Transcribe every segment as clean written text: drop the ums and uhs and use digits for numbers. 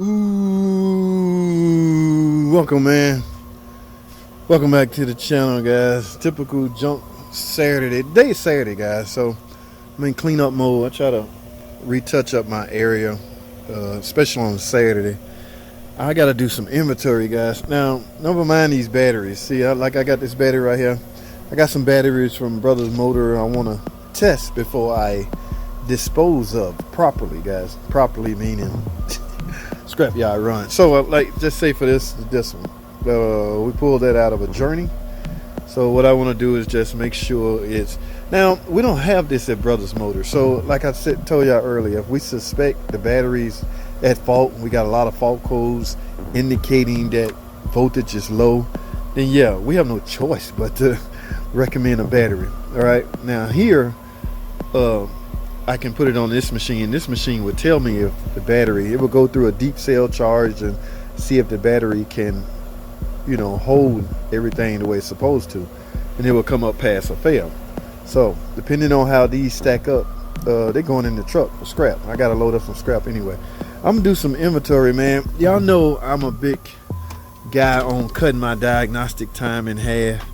Ooh, welcome, man. Welcome back to the channel, guys. Typical junk Saturday. Today is Saturday, guys, so I'm in cleanup mode. I try to retouch up my area, especially on Saturday. I got to do some inventory, guys. Now, never mind these batteries. See, I got this battery right here. I got some batteries from Brother's Motor I want to test before I dispose of properly, guys. Properly meaning scrapyard run. So like, just say for this one, we pulled that out of a Journey. So what I want to do is just make sure it's, now we don't have this at Brothers Motor, so like I told y'all earlier, if we suspect the batteries at fault, we got a lot of fault codes indicating that voltage is low, then yeah, we have no choice but to recommend a battery. All right, now here I can put it on this machine. This machine would tell me if the battery, it will go through a deep cell charge and see if the battery can, you know, hold everything the way it's supposed to, and it will come up pass or fail. So depending on how these stack up, they're going in the truck for scrap. I gotta load up some scrap anyway. I'm gonna do some inventory, man. Y'all know I'm a big guy on cutting my diagnostic time in half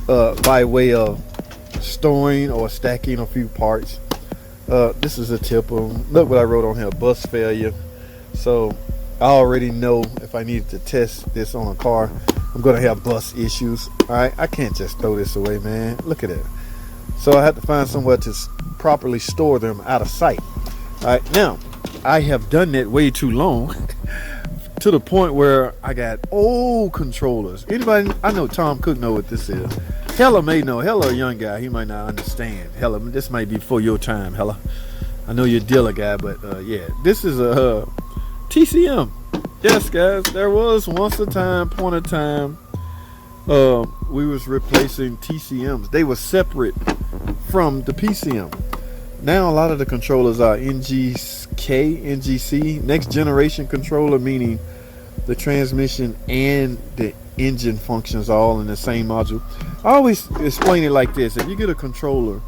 by way of storing or stacking a few parts. This is a tip. Look what I wrote on here: bus failure. So I already know if I needed to test this on a car, I'm gonna have bus issues. All right, I can't just throw this away, man. Look at it. So I have to find somewhere to properly store them out of sight. All right, now I have done that way too long to the point where I got old controllers. Anybody? I know Tom Cook know what this is. Hella may know. Hella a young guy, he might not understand. Hella, this might be for your time. Hella, I know you're a dealer guy, but yeah, this is a TCM. Yes, guys, there was once a point of time we was replacing TCMs. They were separate from the PCM. Now a lot of the controllers are NGC, next generation controller, meaning the transmission and the engine functions all in the same module. I always explain it like this: if you get a controller,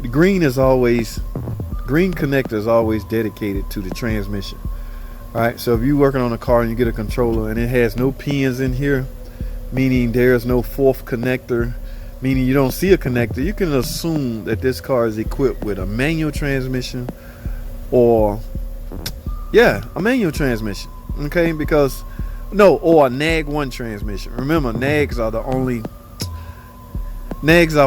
the green connector is always dedicated to the transmission. All right, so if you're working on a car and you get a controller and it has no pins in here, meaning there's no fourth connector, meaning you don't see a connector, you can assume that this car is equipped with a manual transmission or a manual transmission. Okay, because or a nag 1 transmission. Remember, nags are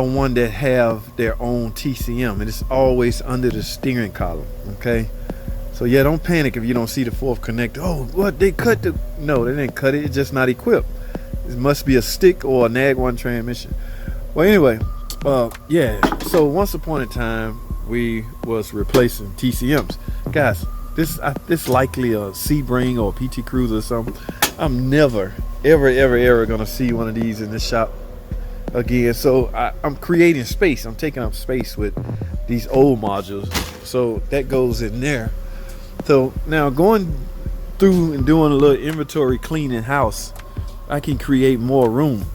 one that have their own TCM, and it's always under the steering column. Okay, so yeah, don't panic if you don't see the fourth connector. Oh, what, they cut the, no, they didn't cut it, it's just not equipped. It must be a stick or a nag 1 transmission. Well, anyway, yeah, so once upon a time we was replacing TCMs, guys. This likely a Sebring or a PT Cruiser or something. I'm never ever gonna see one of these in this shop again. So I'm creating space. I'm taking up space with these old modules, so that goes in there. So now going through and doing a little inventory cleaning house, I can create more room.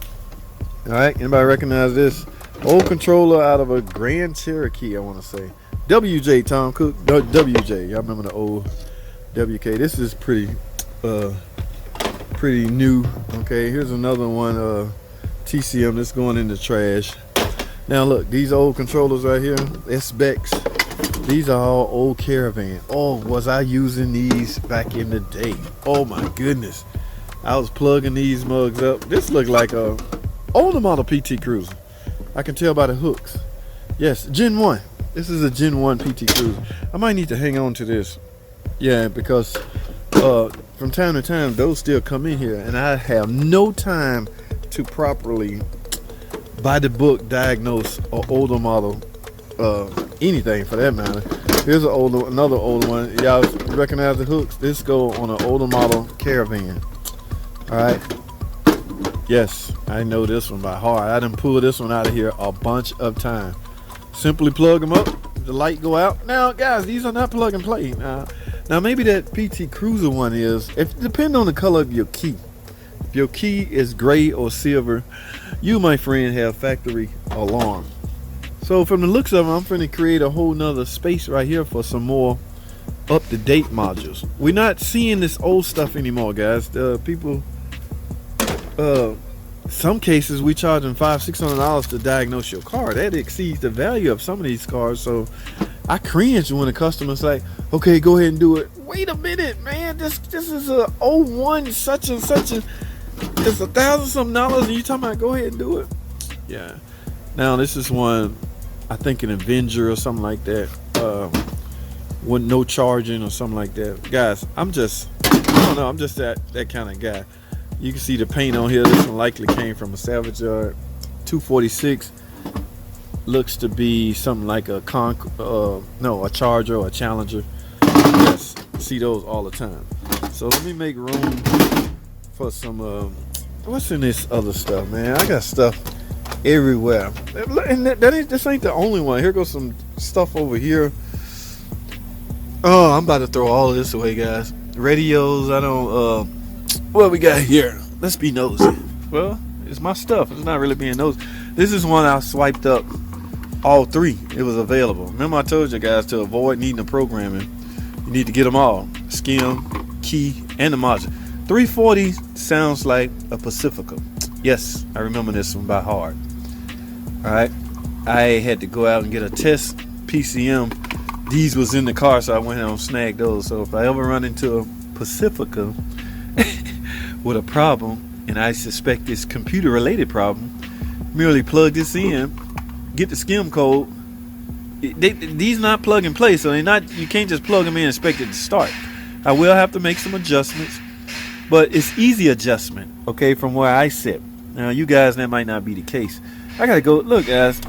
All right, anybody recognize this old controller out of a Grand Cherokee? I want to say WJ, Tom Cook, WJ. Y'all remember the old WK? This is pretty new. Okay, here's another one, TCM that's going in the trash. Now look, these old controllers right here, S-Bex. These are all old Caravan. Oh, was I using these back in the day? Oh my goodness, I was plugging these mugs up. This looked like a older model PT Cruiser. I can tell by the hooks. Yes, Gen 1. This is a Gen 1 PT Cruiser. I might need to hang on to this. Yeah, because from time to time, those still come in here, and I have no time to properly, by the book, diagnose an older model, anything for that matter. Here's another older one. Y'all recognize the hooks? This go on an older model Caravan. All right. Yes, I know this one by heart. I done pulled this one out of here a bunch of times. Simply plug them up, the light go out. Now guys, these are not plug and play. Now maybe that PT Cruiser one is, if depending on the color of your key. If your key is gray or silver, you, my friend, have factory alarm. So from the looks of it, I'm finna create a whole nother space right here for some more up-to-date modules. We're not seeing this old stuff anymore, guys. People, some cases we charge them $500-$600 to diagnose your car. That exceeds the value of some of these cars. So I cringe when a customer's like, okay, go ahead and do it. Wait a minute, man, this is a '01 such and such, and it's $1,000-something, and you talking about go ahead and do it. Yeah. Now this is one, I think an Avenger or something like that, with no charging or something like that. Guys, I don't know, I'm just that kind of guy. You can see the paint on here. This one likely came from a salvage yard. 246 looks to be something like a a Charger or a Challenger. Yes, see those all the time. So let me make room for some what's in this other stuff, man? I got stuff everywhere, and this ain't the only one. Here goes some stuff over here. Oh, I'm about to throw all of this away, guys. Radios, I don't what we got here? Let's be nosy. Well, it's my stuff. It's not really being nosy. This is one I swiped up all three. It was available. Remember I told you guys to avoid needing the programming, you need to get them all. Skim, key, and the module. 340 sounds like a Pacifica. Yes, I remember this one by heart. Alright, I had to go out and get a test PCM. These was in the car, so I went out and snagged those. So if I ever run into a Pacifica with a problem, and I suspect it's computer related problem, merely plug this in, get the skim code. These not plug and play, so you can't just plug them in and expect it to start. I will have to make some adjustments, but it's easy adjustment, okay, from where I sit. Now you guys, that might not be the case. I gotta go. Look, guys,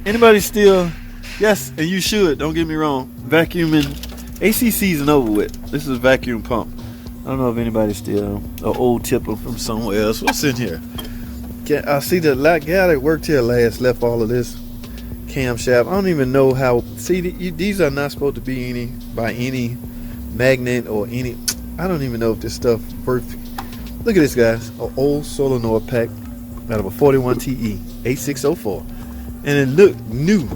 anybody still, yes, and you should, don't get me wrong, vacuuming, AC season over with. This is a vacuum pump. I don't know if anybody's still an old tipper from somewhere else. What's in here? I see the guy that worked here last left all of this camshaft. I don't even know how. See, these are not supposed to be by any magnet or any. I don't even know if this stuff worth. Look at this, guys. An old solenoid pack out of a 41 TE 8604, and it looked new.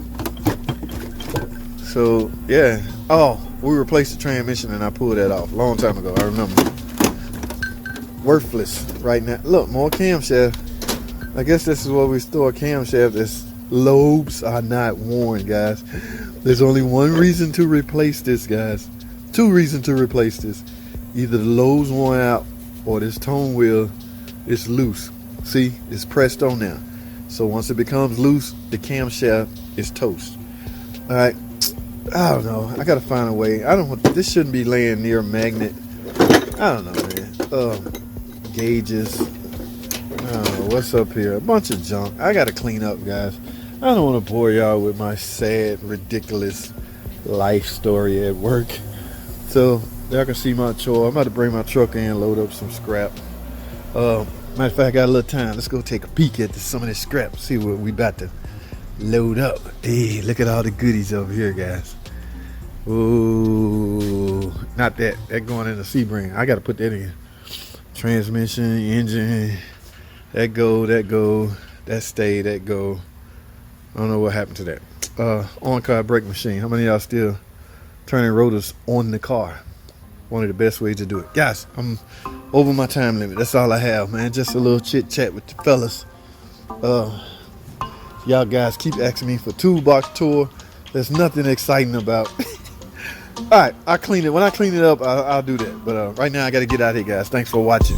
So yeah. Oh, we replaced the transmission and I pulled that off a long time ago. I remember. Worthless right now. Look, more camshaft. I guess this is where we store camshaft. This lobes are not worn, guys. There's only one reason to replace this, guys. Two reasons to replace this. Either the lobes worn out or this tone wheel is loose. See, it's pressed on now. So once it becomes loose, the camshaft is toast. All right. I don't know. I gotta find a way. This shouldn't be laying near a magnet. I don't know, man. Gauges. I don't know what's up here. A bunch of junk. I gotta clean up, guys. I don't want to bore y'all with my sad, ridiculous life story at work. So y'all can see my chore. I'm about to bring my truck in, load up some scrap. Matter of fact, I got a little time. Let's go take a peek at some of this scrap. See what we about to load up. Hey, look at all the goodies over here, guys. Ooh, not that going in the Sebring. I got to put that in. Transmission, engine, that go, that stay, that go. I don't know what happened to that. On-car brake machine. How many of y'all still turning rotors on the car? One of the best ways to do it. Guys, I'm over my time limit. That's all I have, man. Just a little chit chat with the fellas. Y'all guys keep asking me for toolbox tour. There's nothing exciting about. All right, I'll clean it. When I clean it up, I'll do that. But right now, I got to get out of here, guys. Thanks for watching.